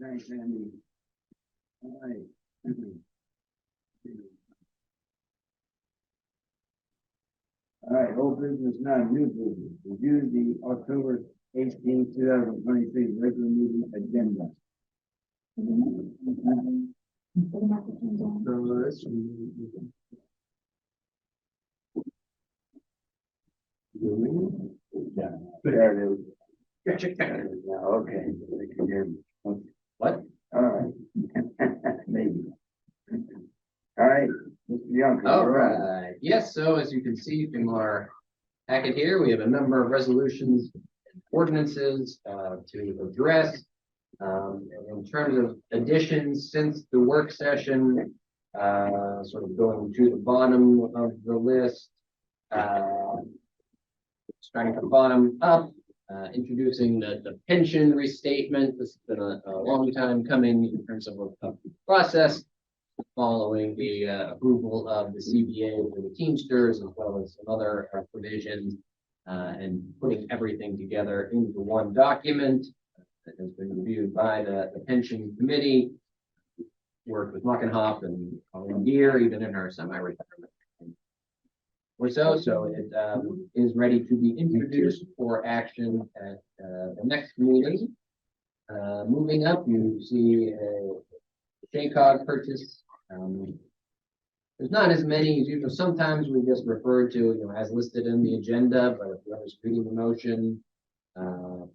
Thanks, Andy. All right. All right, old business now, new business. Review the October 18th, 2023 regular meeting agenda. Yeah, there it is. Okay, they can hear me. Okay. What? All right. Maybe. All right, Mr. Young. All right. Yes, so as you can see from our packet here, we have a number of resolutions, and ordinances to address. In terms of additions since the work session, sort of going to the bottom of the list, starting from the bottom up, introducing the pension restatement. This has been a long time coming in terms of a process, following the approval of the CBA for the Teamsters, as well as some other provisions, and putting everything together into one document that has been reviewed by the pension committee, worked with Muckenhoff and Colin Deere, even in our semi-retirement or so. So it is ready to be introduced for action at the next meeting. Moving up, you see a JCOG purchase. There's not as many as usual. Sometimes we just refer to, as listed in the agenda, but if whoever's reading the motion,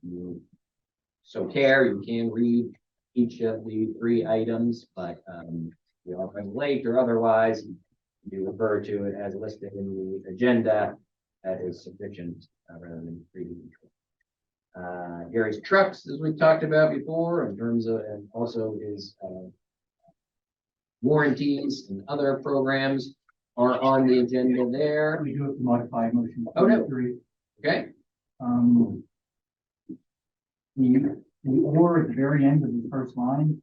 you so care, you can read each of the three items, but you know, if I'm late or otherwise, you refer to it as listed in the agenda. That is sufficient rather than reading each one. Gary's trucks, as we've talked about before, in terms of, and also his warranties and other programs are on the agenda there. We do have to modify motion. Oh, no. 23. Okay. The or at the very end of the first line,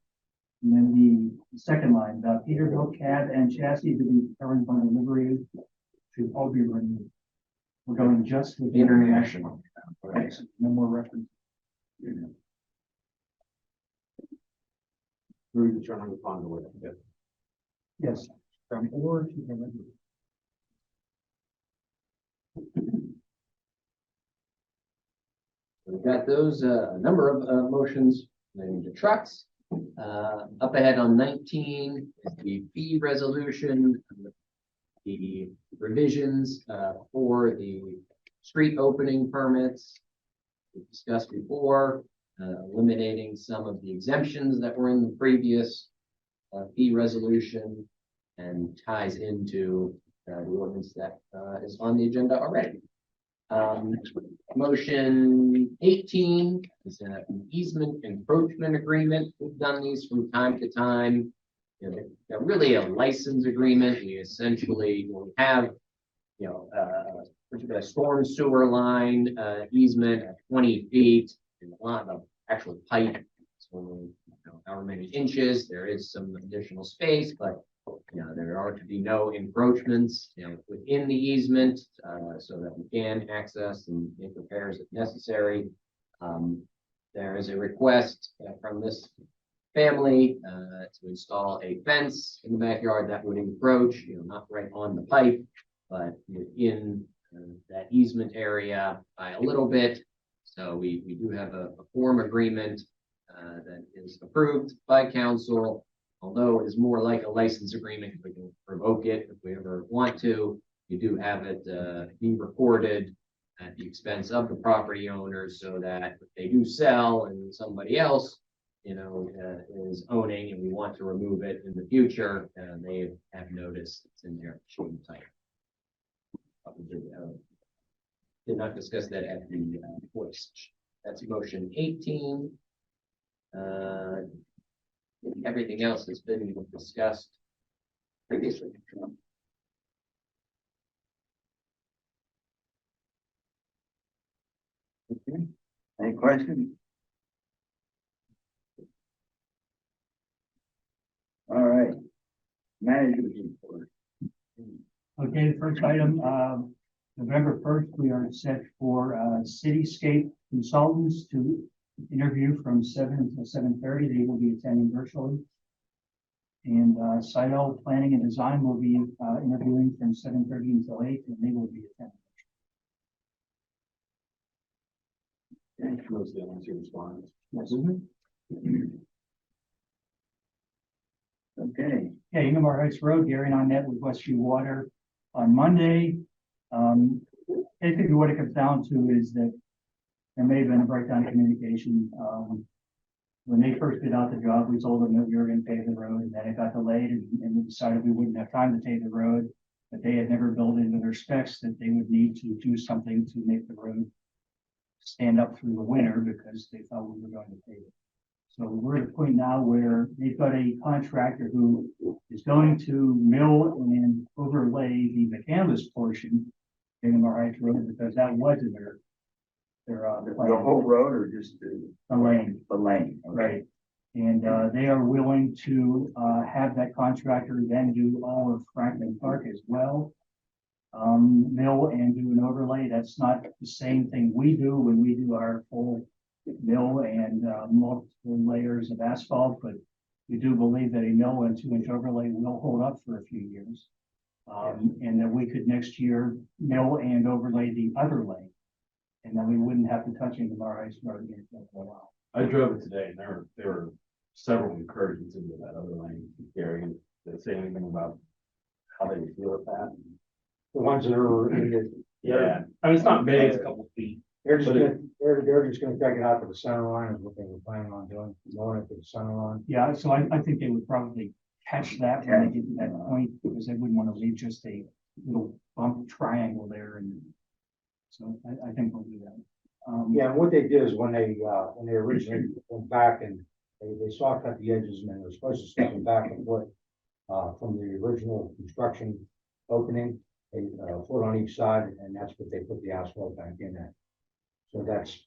and then the second line, the Peterbilt cab and chassis to be determined by delivery should all be renewed. We're going just with the international. Right. No more reference. Through the turn on the pond with it. Yes, from or to delivery. We've got those, a number of motions relating to trucks. Up ahead on 19 is the fee resolution, the revisions for the street opening permits we discussed before, eliminating some of the exemptions that were in the previous fee resolution, and ties into the ordinance that is on the agenda already. Motion 18 is an easement encroachment agreement. We've done these from time to time. They're really a license agreement. We essentially will have, a storm sewer line easement at 20 feet and a lot of actual pipe. So, however many inches, there is some additional space, but there are to be no encroachments, within the easement, so that we can access and make repairs if necessary. There is a request from this family to install a fence in the backyard that would encroach, not right on the pipe, but within that easement area by a little bit. So we do have a form agreement that is approved by council. Although it is more like a license agreement, if we can provoke it, if we ever want to, you do have it be recorded at the expense of the property owners, so that if they do sell and somebody else, is owning and we want to remove it in the future, they have notice it's in their chain type. Did not discuss that at the voice. That's motion 18. Everything else has been discussed previously. Okay. Any questions? All right. Manager's report. Okay, the first item, November 1st, we are set for Cityscape Consultants to interview from 7 until 7:30. They will be attending virtually. And Sidel Planning and Design will be interviewing from 7:30 until 8, and they will be attending. Mostly on your response. Yes. Okay, Okay, Inglewood Heights Road, Gary and I met with Westview Water on Monday. Basically what it comes down to is that there may have been a breakdown in communication. When they first did out the job, we told them that we were gonna pave the road, and then it got delayed, and we decided we wouldn't have time to pave the road. But they had never built into their specs that they would need to do something to make the road stand up through the winter, because they thought we were going to pave it. So we're at a point now where they've got a contractor who is going to mill and overlay the McCandless portion in the Heights Road, because that wasn't their the plan. whole road or just The lane, the lane? Okay. right? And they are willing to have that contractor then do all of Franklin Park as well. Mill and do an overlay. That's not the same thing we do when we do our full mill and multiple layers of asphalt, but we do believe that a mill and 2-inch overlay will hold up for a few years. And that we could next year mill and overlay the other lane. And then we wouldn't have to touch into our ice road again for a while. I drove it today and there were several incursions into that other lane, Gary, and did they say anything about how they feel with that? The ones that are in the, Yeah, I mean, it's not big, it's a couple feet. they're just But gonna, they're just gonna take it out to the center line is what they were planning on doing, going it to the center line. Yeah, so I think they would probably catch that when they get to that point, because they wouldn't want to leave just a little bump triangle there, and so I think we'll do that. Yeah, and what they did is when they originally went back and they saw cut the edges and they were supposed to step them back a foot from the original construction opening, a foot on each side, and that's what they put the asphalt back in at. So that's,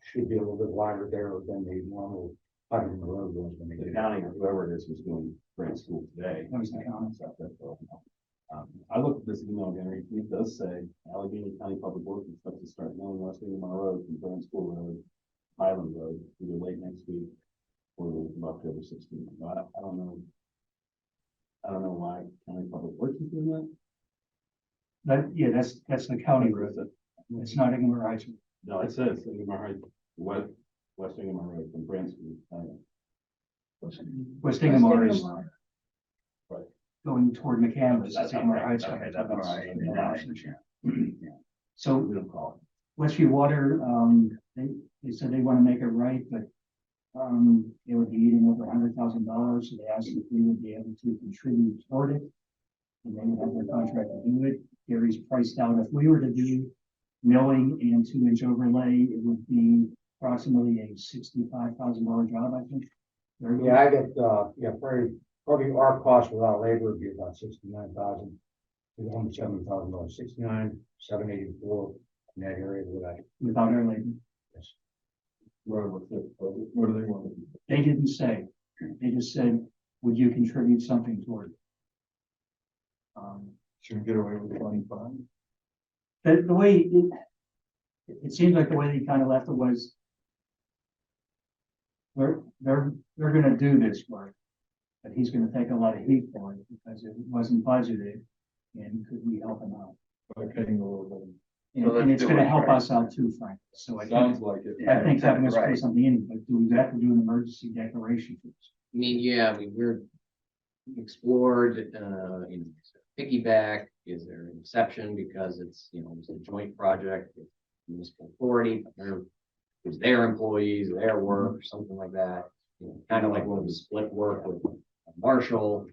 should be a little bit wider there than the normal cut in the road was when they The did it. county, or whoever it is, was doing grant school today. That was the county. I looked at this email, Gary, it does say Allegheny County Public Works expects to start milling West Inglewood Road from Grant School Road, Highland Road, either late next week or the week of October 16th. I don't know. I don't know why County Public Works is doing that. Yeah, that's the county road. It's not Inglewood Heights. No, it says Inglewood Heights, West Inglewood Road from Grant School. West Inglewood is Right. going toward McCandless. That's It's Inglewood okay, Heights. okay, that's all right. So We don't call Westview Water, they said they want to make it right, but it would be eating over $100,000, so they asked if we would be able to contribute toward it. And they would have their contract to do it. Gary's priced out. If we were to do milling and 2-inch overlay, it would be approximately a $65,000 job, I think. Yeah, I get, probably our cost without labor would be about 69,000. Almost $70,000, 69,784 in that area with that. Without our labor. Yes. What do they want? They didn't say. They just said, would you contribute something toward it? Should we get away with 25? The way it seems like the way they kind of left it was they're gonna do this work, but he's gonna take a lot of heat for it because it wasn't budgeted, and could we help him out? Okay, a little And, So let's and it's do gonna it, help right? us out too, Frank. So I bit. think, like it. I think having us put Right. something in, but do we have to do an emergency declaration first? I mean, yeah, we're explored, piggyback, is there an exception because it's, it's a joint project with municipal authority, it's their employees, their work, or something like that. Kind of like when we split work with Marshall.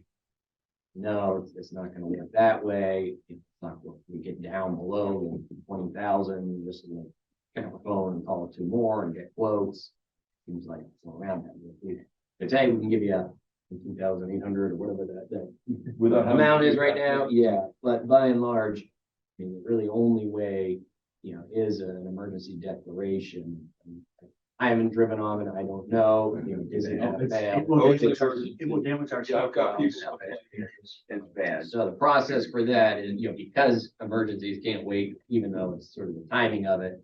No, it's not gonna work that way. It's not, we get down below 20,000, just like pick up the phone and call it 2 more and get quotes. Seems like it's all around that. Today, we can give you 2,800 or whatever that amount is right now. Yeah, but by and large, I mean, the really only way, is an emergency declaration. I haven't driven on it. I don't know. Is it gonna fail? It will damage our. Yeah, I've got people. It's bad. So the process for that is, because emergencies can't wait, even though it's sort of the timing of it.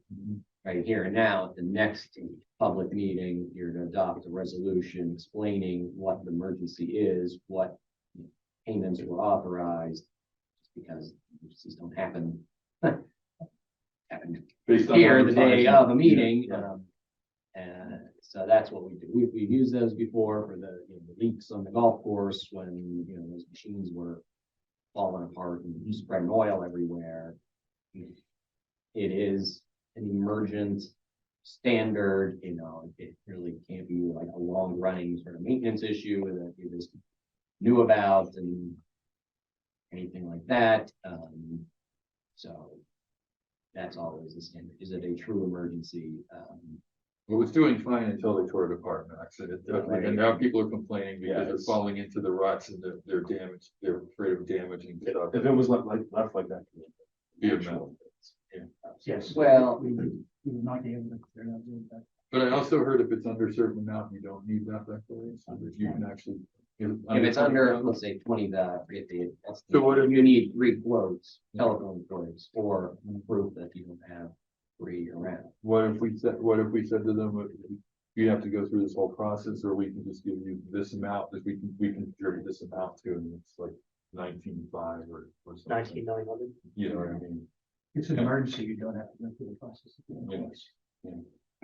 right here and now, at the next public meeting, you're to adopt a resolution explaining what the emergency is, what payments were authorized, because emergencies don't happen. Happen Based on here the day advertising. of a meeting, Yeah. and so that's what we do. We've used those before for the, the leaks on the golf course when, those machines were falling apart and spreading oil everywhere. It is an emergent standard, it really can't be like a long running sort of maintenance issue that you just knew about and anything like that. So that's always the standard. Is it a true emergency? It was doing fine until they tore it apart, Max, and now people are complaining because they're it's- falling into the ruts and they're damaged, they're afraid of damaging stuff. If it was left like that. Be a mess. Yes. Well- We would not be able to clear that. But I also heard if it's under a certain amount, you don't need that declaration, so that you can actually. If it's under, let's say 20, I forget the. So what if- you need 3 quotes, telephone quotes, or proof that you don't have 3 year round. What if we said to them, you have to go through this whole process, or we can just give you this amount, that we can contribute this amount to, and it's like 19.5 or something. 19,900. You know what I mean? It's an emergency, you don't have to go through the process. Yes.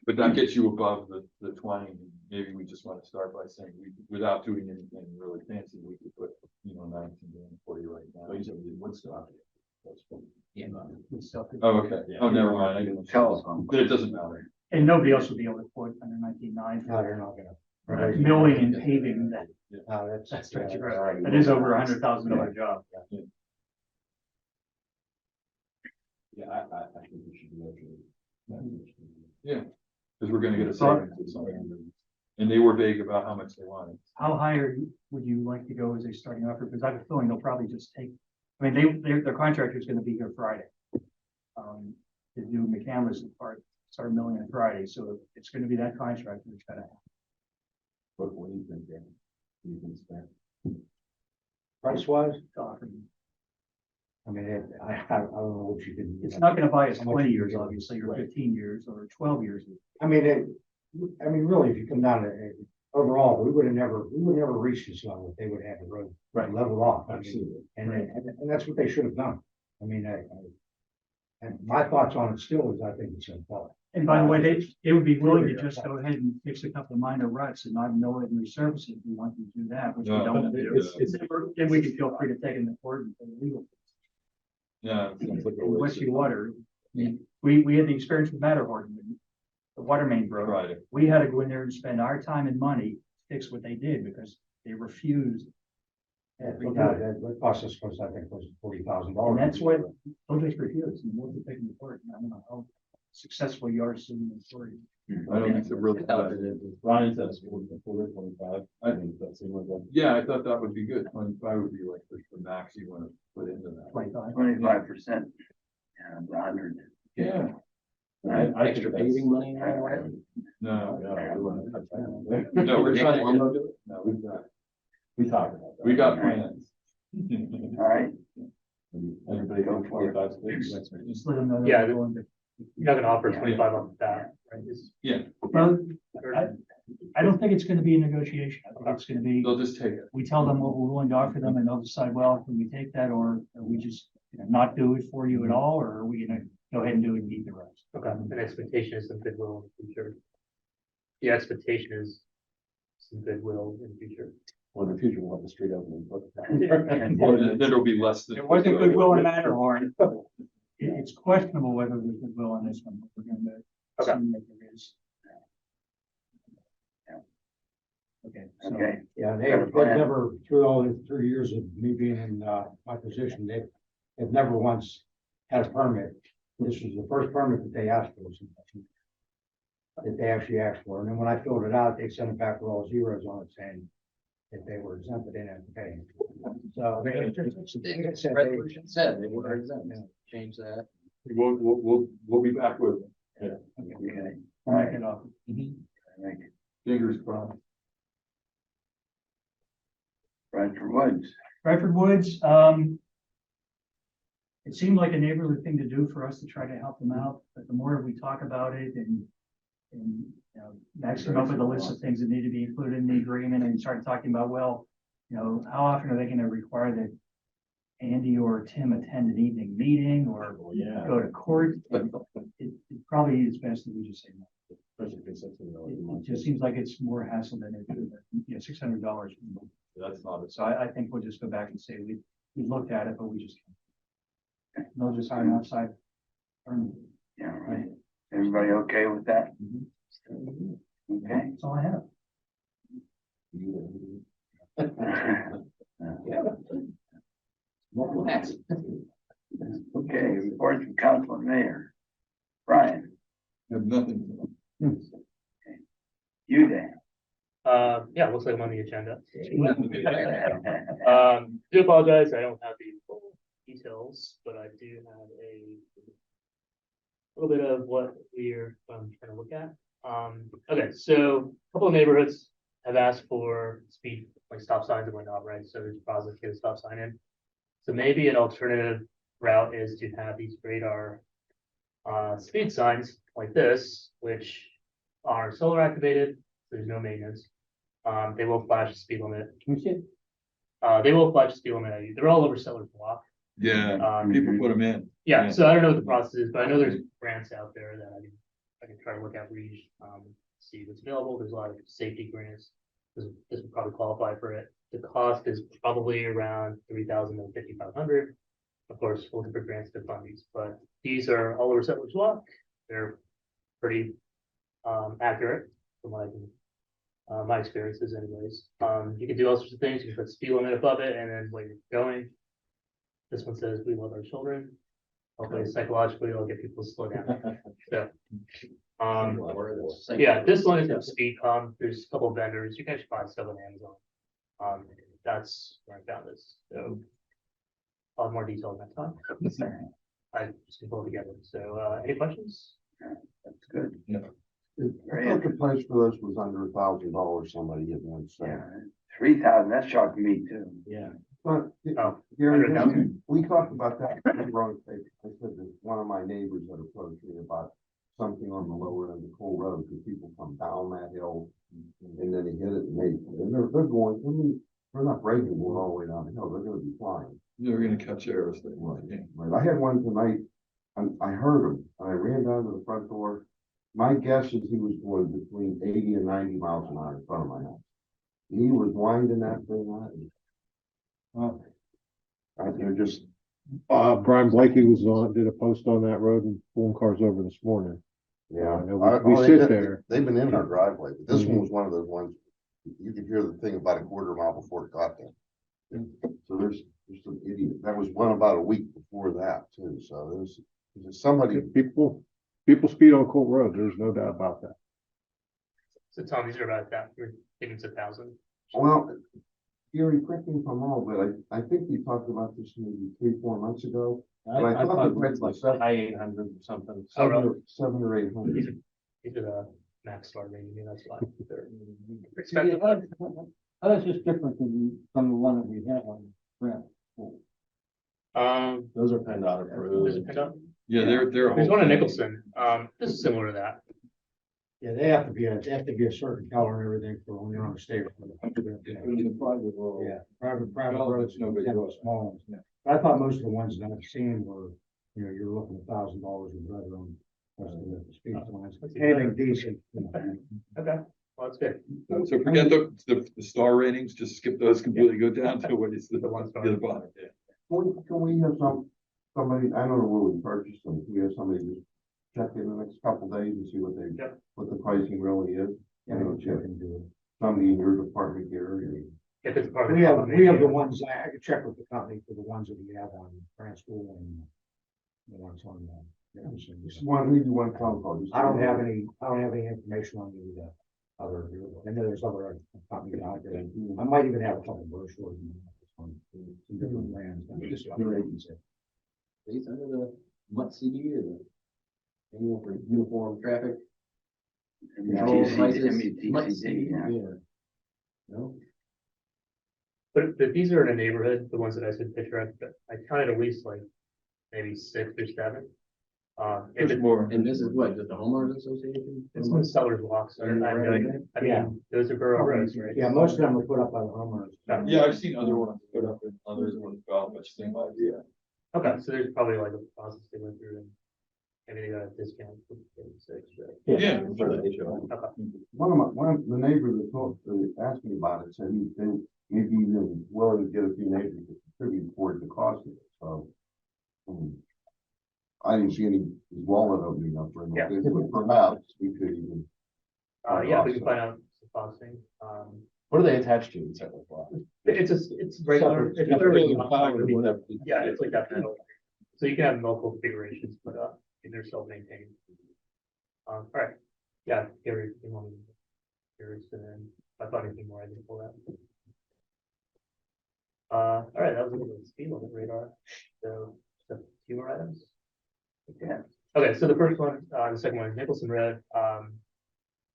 But that gets you above the 20, and maybe we just want to start by saying, without doing anything really fancy, we could put, 19 in for you right now. So you said we did Woodstock. Yeah. It's stuff that- Oh, okay. Oh, never mind. I didn't. Telephone. But it doesn't matter. And nobody else will be able to quote under 19.9 No, they're not gonna. Right. milling and paving, that No, that's. stretch of road. That is over $100,000 job. Yeah, I think we should do that. Because we're gonna get a savings or something. And they were vague about how much they wanted. How high would you like to go as a starting offer? Because I have a feeling they'll probably just take, I mean, their contractor is gonna be here Friday. To do McCandless part, start milling on Friday, so it's gonna be that contractor that's gotta What do you think, Dan? What do you think, Stan? Price wise, offer. I mean, I don't know what you can. It's not gonna buy us How much 20 you years, can- obviously, or Right. 15 years, or 12 years. I mean, really, if you come down to, overall, we would never reached this level if they would have had the road Right. leveled off. I mean, Absolutely. and that's what they should have done. I mean, and my thoughts on it still is I think it's gonna fall. And by the way, they would be willing to just go ahead and fix a couple of minor ruts and not know it and resurface it if we want them to do that, which we No, don't want to do. it's- Then we can feel free to take them to court and pay legal. Yeah. it sounds like a In waste Westview of Water, I mean, we had the experience with Matterhorn, when the water main broke. Friday. We had to go in there and spend our time and money to fix what they did because they refused. That cost us, I think, was $40,000. And that's what, they'll just refuse and we'll be taking the court. I don't know how successful you are suing the story. I don't think it's a real. Ryan says 25. I think that's like that. Yeah, I thought that would be good. 25 would be like the max you want to put into that. 25%. And 100. Yeah. I Extra think that's- paving money? No, No, we wouldn't touch that. no, we're trying to, No, we talked about that. we got plans. All right, Everybody go Go for it. 25 states. Just let them know. that Yeah, we're going to- You're not gonna offer Yeah. 25 off the bat, right? Well, I don't think it's gonna be a negotiation. I think it's gonna be, They'll just take it. we tell them what we're willing to offer them and they'll decide, well, can we take that or are we just not do it for you at all, or are we gonna go ahead and do it and keep the rest? Okay, an expectation is some goodwill in the future. The expectation is some goodwill in the future. Well, in the future, we'll have the street opening. Or then there'll be less than. There wasn't goodwill in Matterhorn. It's questionable whether there's goodwill in this one, but we're gonna Okay. assume that there is. Okay, so okay. Yeah, Got a they've plan. never, through all the 3 years of me being in, my position, they've never once had a permit. This was the first permit that they asked for. That they actually asked for, and then when I filled it out, they sent it back with all zeros on it saying that they were exempt, but they didn't have to pay. So, I mean, like I said, they- Resolution said they were exempt. Change that. We'll be back with it. Okay. I'll make it up. All right. Fingers crossed. Bradford Woods. Bradford Woods, it seemed like a neighborhood thing to do for us to try to help them out, but the more we talk about it and, you know, Max came up with a list of things that need to be included in the agreement and started talking about, well, you know, how often are they gonna require that Andy or Tim attend an evening meeting or Yeah. go to court? It probably is best that we just say no. Especially if it's something like It just seems like it's more hassle than it, you know, $600. That's not, So I think we'll just go back and say we looked at it, but we just can't. They'll just hire an outside firm. Yeah, right. Everybody okay with that? Okay. That's all I have. Okay, report from council and mayor. Brian, have nothing. you Dan. Yeah, looks like I'm on the agenda. Do apologize, I don't have the full details, but I do have a little bit of what we're trying to look at. Okay, so a couple of neighborhoods have asked for speed, like stop signs and whatnot, right? So there's a process to get a stop sign in. So maybe an alternative route is to have these radar speed signs like this, which are solar activated, so there's no maintenance. They will flash the speed limit. They will flash the speed limit at you. They're all over Sellers Block. Yeah, people put them in. Yeah, so I don't know what the process is, but I know there's grants out there that I can try to look at, read, see what's available. There's a lot of safety grants. This would probably qualify for it. The cost is probably around 3,000 to 5,500. Of course, we'll look for grants to fund these, but these are all over Settlers Block. They're pretty accurate from what I can, my experiences anyways. You can do all sorts of things. You can put speed limit above it and then where you're going. This one says we love our children. Hopefully psychologically it'll get people to slow down. So, yeah, this one is a speed there's a couple of vendors. You can actually find stuff on Amazon. That's where I found this. So I'll have more details next time. I just can pull it together. So any questions? That's good. Yeah. Very I thought the price for this was under $1,000, somebody had once Yeah, said. 3,000, that shocked me too. Yeah. But, Oh, Gary, 100,000? we talked about that. I said that one of my neighbors had approached me about something on the lower end of Cole Road, because people come down that hill and then they hit it and they're going, I mean, they're not breaking going all the way down the hill, they're gonna be flying. They're gonna catch arrows. Right. I had one tonight, and I heard him, and I ran down to the front door. My guess is he was going between 80 and 90 miles an hour in front of my house. He was winding that thing out. They're just, Brian Blakey did a post on that road and pulling cars over this morning. yeah. I know we sit there. They've been in our driveway, but this one was one of those ones, you could hear the thing about a quarter mile before it got there. So there's some idiot, that was one about a week before that too, so there's somebody. People speed on Colt Road, there's no doubt about that. So Tom, these are about that. You're thinking it's 1,000. Well, Gary, correct me if I'm wrong, but I think we talked about this maybe 3-4 months ago. But I thought it was like I-800 or something. Oh, really? seven or 800. These are the max star rating. I mean, that's fine. They're Yeah, expected. that's just different from the one that we have on Brent. Those are PennDOT There's a approved. pickup. Yeah, they're. There's one in Nicholson. This is similar to that. Yeah, they have to be a certain color and everything for when you're on the state. Yeah, private roads, no big deal, small ones. I thought most of the ones that I've seen were, you know, you're looking at $1,000 or better on most of the speed lines. Anything decent. Okay, well, that's good. So forget the star ratings, just skip those completely, go down to what is the one star. the bottom. Yeah. Can we have somebody, I don't know where we purchased them, we have somebody just check in the next couple days and see what Yep. what the pricing really is. Yeah, You know, check into it. somebody in your department here. If it's part of We the have company, the ones, I could check with the company for the ones that we have on Grant School and the ones on, Just maybe one phone call. just- I don't have any information on the other, I know there's other companies out there. I might even have a couple brochures on some different brands. Just your agency. These under the MUTCD or the annual for uniform traffic. Control devices. MUTCD, yeah. No, but these are in a neighborhood, the ones that I said picture, I kind of at least like maybe 6 or 7. If There's it's, more. And this is what, just the homeowners association? it's in sellers walks, I mean, those are borough roads, right? Yeah, most of them were put up by the homeowners. Yeah, I've seen other ones put up and others ones got much same idea. Okay, so there's probably like a process they went through and maybe they got a discount for 6, right? Yeah. One of the neighbors that talked, asked me about it, said they maybe even willing to get a few neighbors to contribute towards the cost of it, so. I didn't see any wallet opening up for Yeah. them, but perhaps we could even. Yeah, we can find out some costing, What are they attached to? Is that like what? it's regular. It's literally- Whatever. Yeah, it's like that metal. So you can have multiple configurations, but they're self-maintained. All right, yeah, Gary, you want me curious, and then if I find anything more, I can pull that. All right, that was a little bit of speed limit radar. So, a few more items. Yeah. Okay, so the first one, the second one is Nicholson Road.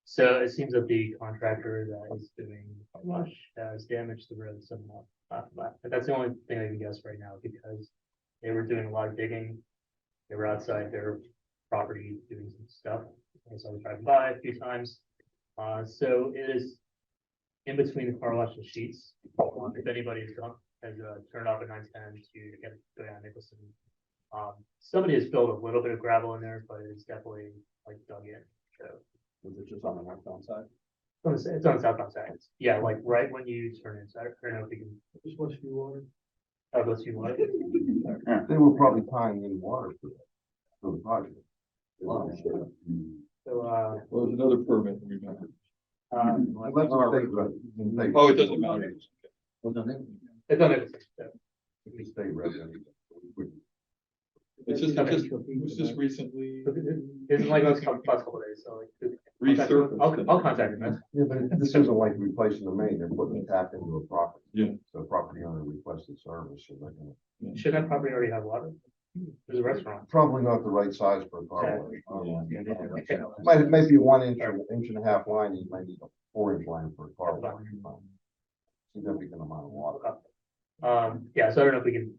So it seems that the contractor that is doing the wash has damaged the road somehow. But that's the only thing I can guess right now because they were doing a lot of digging. They were outside their property doing some stuff. I saw them driving by a few times. So it is in between the car wash and Sheets. If anybody has turned off at 910 to go down Nicholson. Somebody has filled a little bit of gravel in there, but it's definitely like dug in. So Was it just on the northbound side? it's on the southbound side. Yeah, like right when you turn in. So I don't know if you can. Just wants to water. Oh, go see what? They were probably tying in water for the project. So Well, there's another permit, remember. That's a state road. Oh, it doesn't matter. it's on it. So, State road. It's just, it was just recently It's like last couple of days, so like. resurfaced. I'll contact him, man. Yeah, but this isn't like replacing the main, they're putting a tap into a property. Yeah. So property owner requested service, so they're gonna, Shouldn't that property already have water? There's a restaurant. probably not the right size for a car wash. Yeah. Might be 1 inch or inch and a half line, you might need a 4 inch line for a car wash. Significant amount of water. Yeah, so I don't know if we can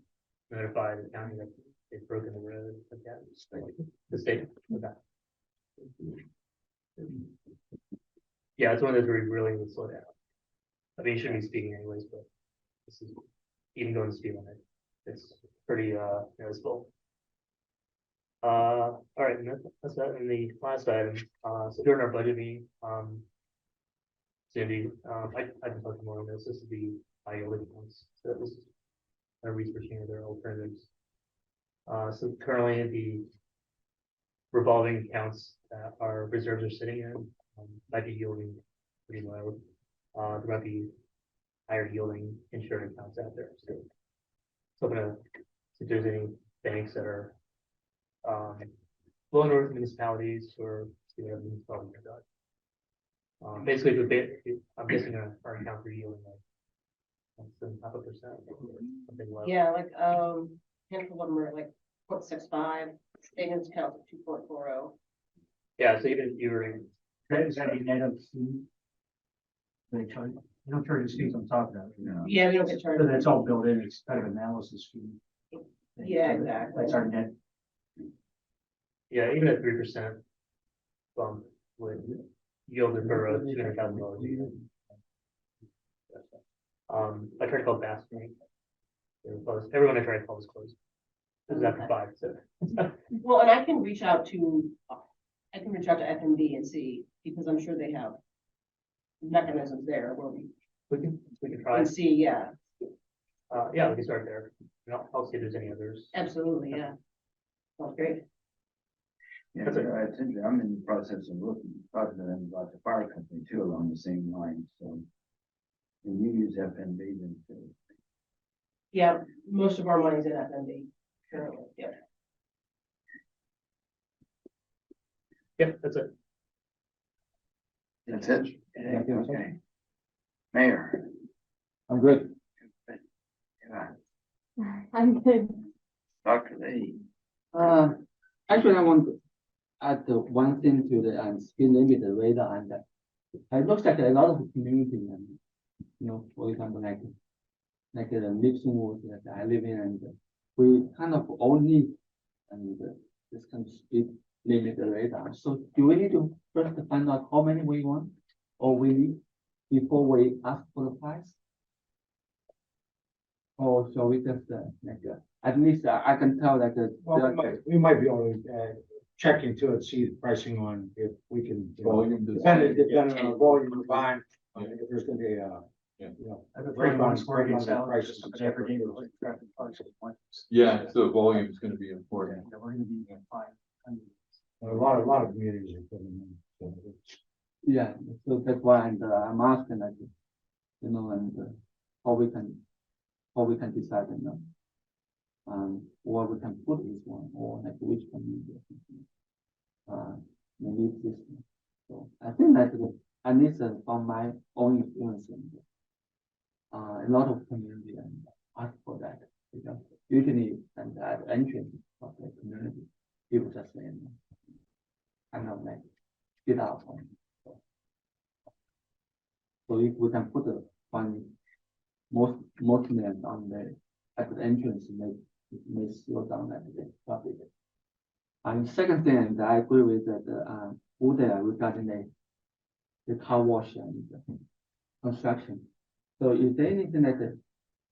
notify the county that they've broken the road, like that. The state, okay. Yeah, it's one of those where we really need to slow down. I mean, you shouldn't be speeding anyways, but this is even going to speed limit. It's pretty noticeable. All right, and that's that. And the last item, so during our budget meeting, Cindy, I can talk more on this. This is the IOLA ones. So this is researching their alternatives. So currently the revolving accounts that our reserves are sitting in might be yielding pretty low. There might be higher yielding insurance accounts out there. So I'm gonna see if there's any banks that are low north municipalities or see what municipalities are done. Basically, I'm guessing our accounts are yielding like 7.5%. Something low. Yeah, like, handful of them are like 0.65, savings account of 2.40. Yeah, so even if you were in, Is that a net of fee? They charge, you don't charge the fees on top of that. Yeah, we don't get charged. So that's all built in, it's kind of analysis fee. Yeah, exactly. That's our net. yeah, even at 3% bump would yield the borough $200,000 a year. I tried to call Bass Bank. They were closed. Everyone I tried to call was closed. This is after 5, so. Well, and I can reach out to FMB and see, because I'm sure they have mechanisms there where We can try. can see, yeah, Yeah, we can start there. And I'll see if there's any others. absolutely, yeah. Sounds great. Yeah, it's interesting. I'm in the process of looking, talking to them about the fire company too, along the same line, so. And you use FNB then too. Yeah, most of our money's in FMB currently, yeah. Yeah, that's it. That's it? Okay. Mayor. I'm good. Yeah, I'm good. Dr. Lee. Actually, I want to add one thing to the speed limit radar, and it looks like a lot of community, and for example, like the Nixon Wood that I live in, and we kind of only and this kind of speed limit the radar. So do we need to first find out how many we want or we need before we ask for the price? Or shall we just at least I can tell that Well, we might be able to, check into it, see the pricing on if we can. Volume does- Depending on the volume of buying, if there's gonna be a, Yeah. you know. I have a break 21 on- square break feet on the salad, prices just and because every separate. day we're traffic parks at once. Yeah, so volume is gonna be important. Yeah, we're gonna be fine. A lot of communities are putting in. So it's- yeah, so that's why I'm asking like, and how we can decide, what we can put this one or like which community or something. Maybe it's this one. So I think that at least from my own experience, a lot of community ask for that because usually at the entrance of the community, people just say, kind of like get out. So if we can put one most names on at the entrance, it may slow down the traffic. And second thing, I agree with that Uday regarding the car wash and the construction. So is there anything that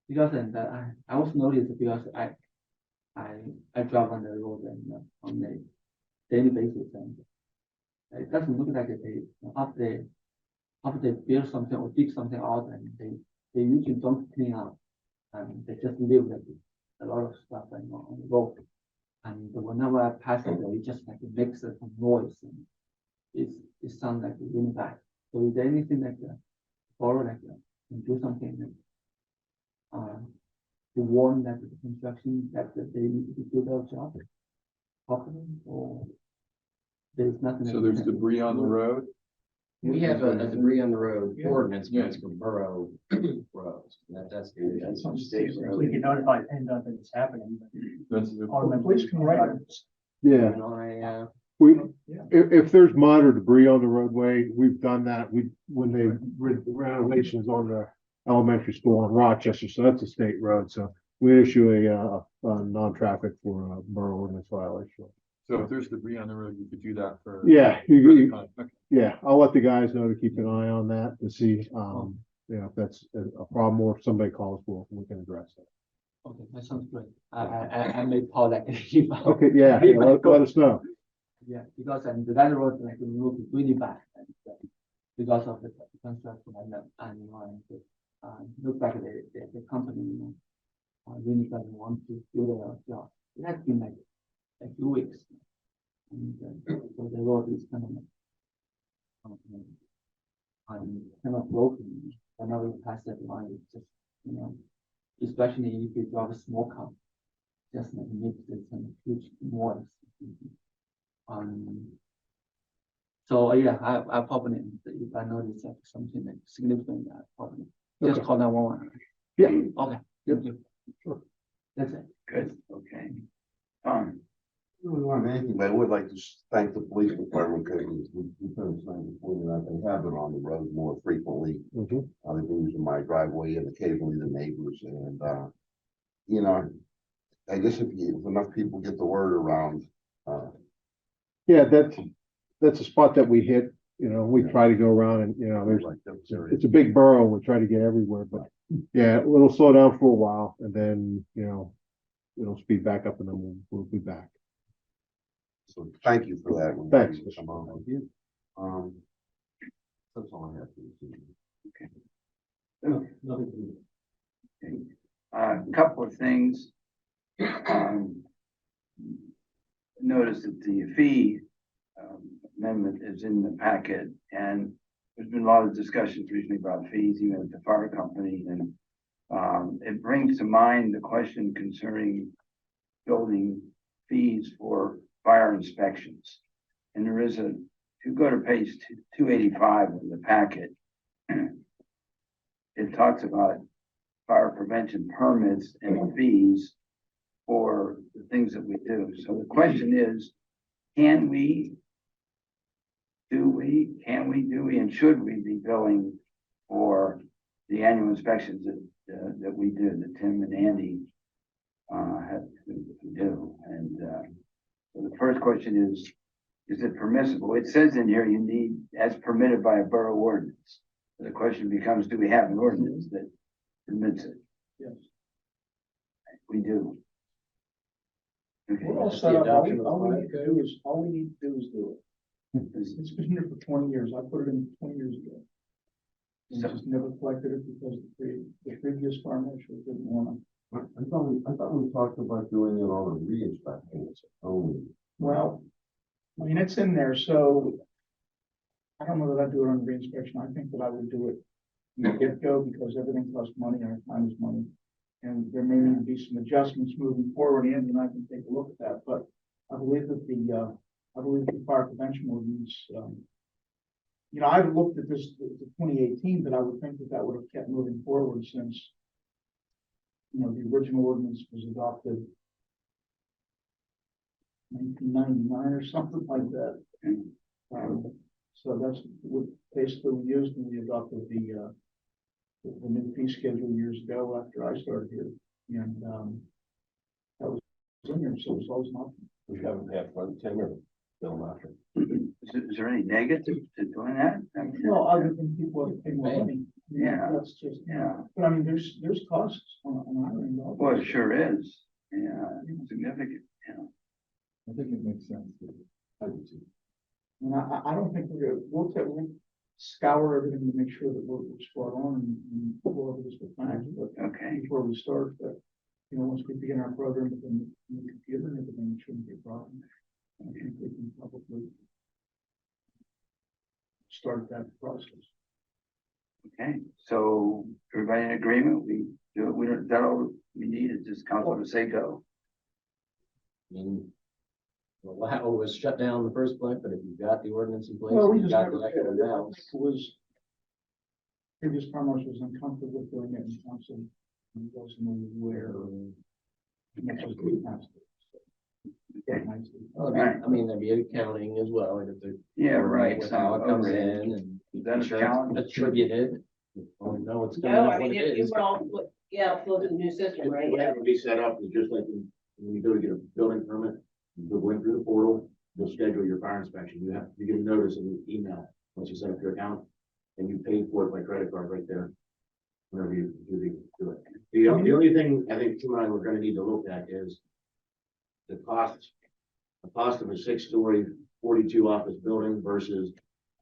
because I also noticed because I drive on the road and on a daily basis and it doesn't look like after they build something or dig something out and they usually don't clean up and they just leave like a lot of stuff on the road. And whenever I pass it just like it makes some noise and it sounds like really bad. So is there anything like that or like and do something to warn that the construction that they need to do their job properly or there's nothing. So there's debris on the road. We have a debris on the road Yeah. ordinance, but Yeah. it's for borough roads. That's the. That's on state road. We can notify PennDOT that it's happening. That's the. Police can write it. Yeah, we, if there's minor debris on the roadway, we've done that. When they renovations on the elementary school in Rochester, so that's a state road, so we issue a non-traffic for a borough ordinance violation. So if there's debris on the road, you could do that for. Yeah, Okay. yeah, I'll let the guys know to keep an eye on that to see, if that's a problem or if somebody calls, we can address it. Okay, that sounds great. I may call that. Okay, yeah, let us know. Yeah, because that road like look really bad because of the construction and look like the company really doesn't want to do their job. It has been like a few weeks, and so the road is kind of broken. Whenever you pass that line, it's just especially if you drive a small car, just like makes some huge noise. So yeah, I probably if I notice that something like significant, I probably just Okay. call 911. Yeah. Okay. Thank you. Sure. That's it. Good, okay. Tom, I don't want anything, but I would like to thank the police department because we've been saying before that they have been on the road more frequently. Mhm. They've been using my driveway and occasionally the neighbors and, I guess if enough people get the word around, Yeah, that's a spot that we hit, we try to go around and, there's, like those areas. it's a big borough, we try to get everywhere, but yeah, it'll slow down for a while and then, it'll speed back up and then we'll be back. So thank you for that. Thanks. Come on. That's all I have to say. okay. A couple of things. Notice that the fee amendment is in the packet, and there's been a lot of discussions recently about fees, even at the fire company, and it brings to mind the question concerning building fees for fire inspections. And there is if you go to page 285 of the packet, it talks about fire prevention permits and fees for the things that we do. So the question is, can we, and should we be billing for the annual inspections that we do, that Tim and Andy have to do? And So the first question is it permissible? It says in here you need, as permitted by a borough ordinance. The question becomes, do we have an ordinance that permits it? Yes. We do. Okay. We're all That's set the up, adoption of all we fire need to code. do is, all we need to do is do it. It's been here for 20 years, I put it in 20 years ago. And So- just never collected it because the previous farmer actually didn't want to. I thought we talked about doing it on a re-inspection only. Well, I mean, it's in there, so I don't know that I'd do it on reinspection. I think that I would do it from the get-go because everything costs money, our time is money. And there may need to be some adjustments moving forward, Andy and I can take a look at that, but I believe that the fire prevention ordinance, you know, I've looked at this, the 2018, but I would think that would have kept moving forward since, you know, the original ordinance was adopted 1999 or something like that. So that's what basically we used when we adopted the new fee schedule years ago after I started here. And, that was in there, so it was always not. We haven't had one tenure bill after. Is there any negative to doing that? I mean, Well, other than people are paying more money. Yeah. That's just, Yeah. but I mean, there's costs on hiring. all Well, this. it sure is. Yeah, significant, yeah. I think it makes sense. I do too. And I don't think we'll scour everything to make sure that we're spot on and go over this with facts, but Okay, before we start, but, you know, once we begin our program with the computer and everything, it shouldn't be a problem. I think we can probably start that process. okay. So everybody in agreement? We do it. We don't, that all we need is just council to say go. I mean, the WOW was shut down in the first place, but if you've got the ordinance in place, Well, we you've just got never the did. actual I think balance. it was, previous farmers was uncomfortable with doing it in council. And wasn't aware. Much as we have to. Okay. Well, I mean, there'd be accounting as well, like the. Yeah, right. With how it comes in Overhead. and. Is that a sure challenge? it's attributed. Oh, no, it's coming No, out I what mean, it you is. would all, flow to the new system, right? What would be set up is just like when you go to get a building permit, you go in through the portal, you'll schedule your fire inspection. You get a notice in the email, once you set up your account, and you pay for it by credit card right there. Whenever you do it. The only thing I think Tim and I were gonna need to look at is the cost of a 6-story, 42 office building versus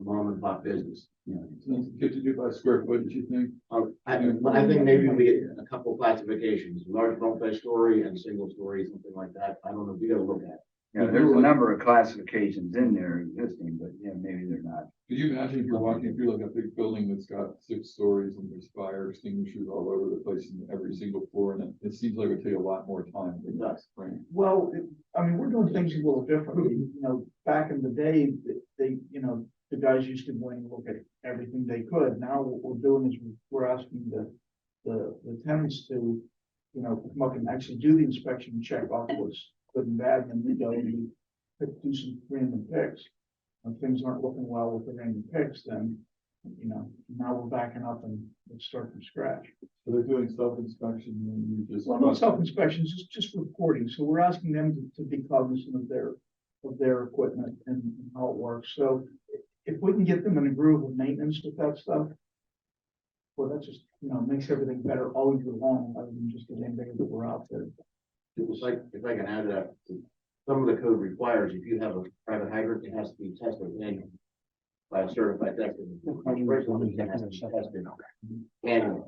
a mom and pop business. Get to do by square footage, you think? I think maybe we get a couple classifications, large multi-story and single story, something like that. I don't know, we gotta look at it. Yeah, there's a number of classifications in there existing, but yeah, maybe they're not. Could you imagine if you're walking through like a big building that's got 6 stories and there's fire extinguishers all over the place in every single floor, and it seems like it would take a lot more time. It does. Right? Well, I mean, we're doing things a little differently, you know, back in the day, they, you know, the guys used to go in and look at everything they could. Now what we're doing is we're asking the tenants to, you know, come up and actually do the inspection and check off what's good and bad, and then we go and we do some random picks. If things aren't looking well with the random picks, then, you know, now we're backing up and let's start from scratch. So they're doing self-inspection and you just. Well, not self-inspections, just reporting. So we're asking them to be cognizant of their equipment and how it works. So if we can get them in a groove of maintenance with that stuff, well, that just, you know, makes everything better all year long, rather than just getting bigger that we're out there. It's like, if I can add that, some of the code requires, if you have a private hydrant, it has to be tested annually by a certified tester. It has to be tested annually.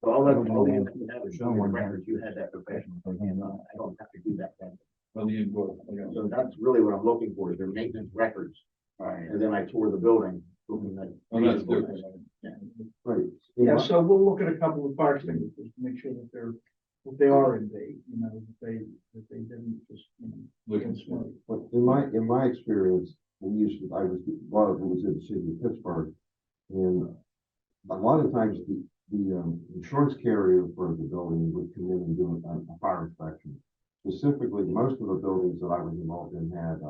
So all that, all you have to show your records, you had that professional. I don't have to do that. On the invoice, okay. So that's really what I'm looking for, is their maintenance records. Right. And then I tour the building, looking at. Oh, that's different. Right. Yeah, so we'll look at a couple of fire extinguishers to make sure that they are in date, you know, that they didn't just, you know, Looking get smoke. But in my experience, I was in the city of Pittsburgh, and a lot of times the insurance carrier for the building would come in and do a fire inspection. Specifically, most of the buildings that I was involved in had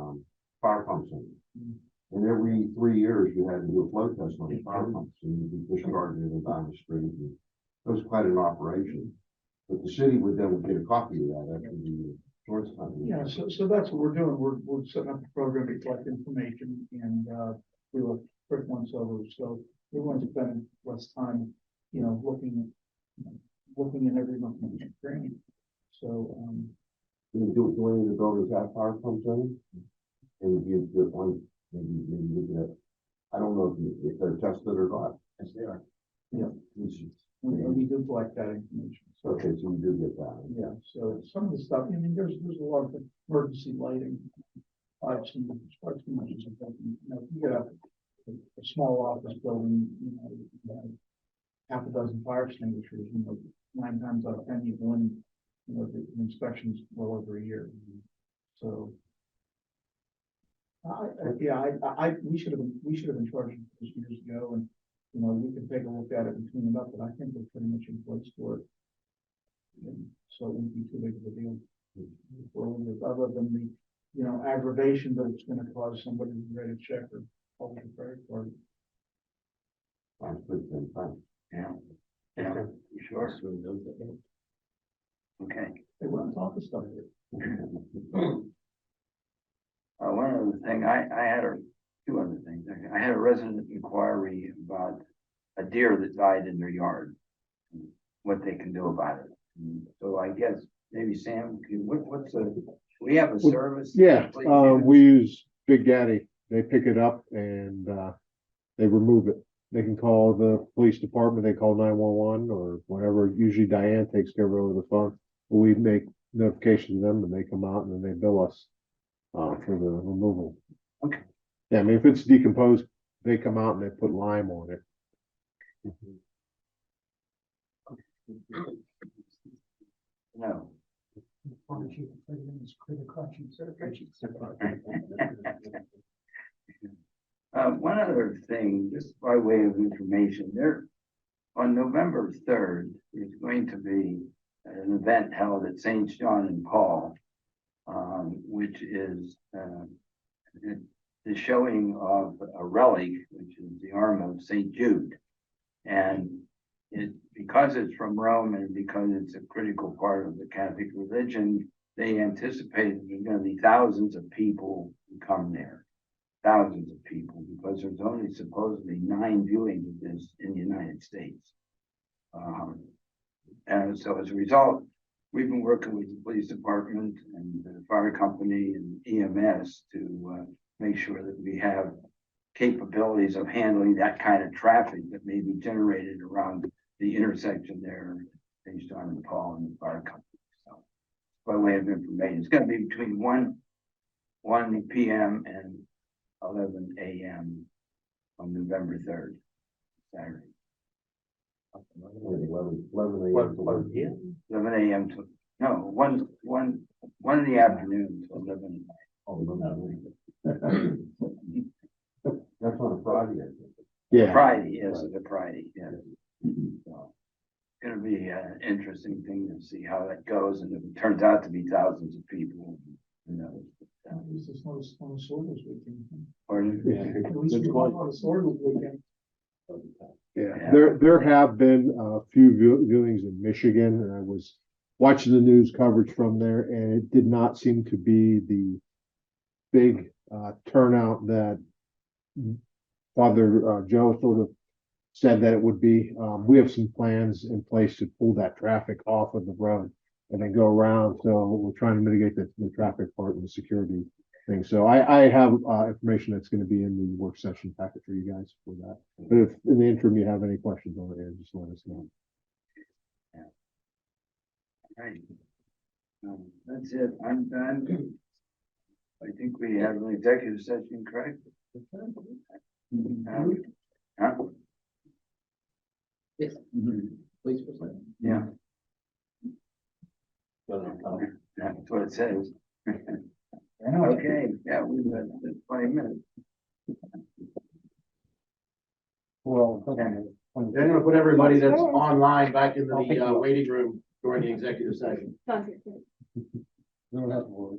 fire pumps in them. And every 3 years, you had to do a flow test on the fire pumps, and you'd be discharging them down the street. And it was quite an operation. But the city would then get a copy of that after the Georgetown. Yeah, so that's what we're doing. We're setting up a program to collect information and, we will quick once over. So we want to spend less time, looking at every month in training. So, Do any of the buildings have fire pumps in? And you get one, maybe look at, I don't know if they're tested or not. Yes, they are. we do collect that information. So, Okay, so we do get that. yeah, so some of the stuff, I mean, there's a lot of emergency lighting. I've seen, you get a small office building, you have half a dozen fire extinguishers, 9 times out of 10, you go in, the inspection's well over a year. So. We should have been charging this years ago, and, we can take a look at it and clean it up, but I think we're pretty much in place for it. And so it wouldn't be too big of a deal. Other than the, aggravation that it's gonna cause somebody to write a check or call the credit card. Sounds good, then, thanks. Yeah, you sure? Okay. They were on top of stuff here. One other thing, I had two other things. I had a resident inquiry about a deer that died in their yard, and what they can do about it. And so I guess maybe Sam, we have a service? Yeah, that please we use? use Big Daddy. They pick it up and, they remove it. They can call the police department, they call 911 or whatever. Usually Diane takes care of it over the phone. We make notification to them and they come out and then they bill us, for the removal. Okay. Yeah, I mean, if it's decomposed, they come out and they put lime on it. No. One other thing, just by way of information, on November 3rd, there's going to be an event held at St. John and Paul, which is the showing of a relic, which is the arm of St. Jude. And because it's from Rome and because it's a critical part of the Catholic religion, they anticipate there's going to be thousands of people who come there. Thousands of people, because there's only supposedly 9 viewings of this in the United States. And so as a result, we've been working with the police department and the fire company and EMS to make sure that we have capabilities of handling that kind of traffic that may be generated around the intersection there, St. John and Paul and the fire company. So by way of information, it's going to be between 1 p.m. and 11 a.m. on November 3rd, Saturday. 11 a.m. to, no, 1 in the afternoon to 11. That's on a Friday, I think. Yeah. Friday, yes, the Friday, yes. So, it's gonna be an interesting thing to see how that goes, and if it turns out to be thousands of people, who knows? At least it's not on a sword this weekend. Pardon? At least it's not on a sword this weekend. Yeah, there have been a few viewings in Michigan, and I was watching the news coverage from there, and it did not seem to be the big turnout that Father Joe sort of said that it would be. We have some plans in place to pull that traffic off of the road and then go around. So we're trying to mitigate the traffic part and the security thing. So I have information that's going to be in the work session packet for you guys for that. But if in the interim you have any questions on it, just let us know. Right. That's it. I'm done. I think we have an executive session, correct? Huh? Yes, please proceed. Yeah. That's what it says. Okay, yeah, we've got 20 minutes. Well, Then I'm gonna put everybody that's online back into the waiting room during the executive session. we don't have to worry.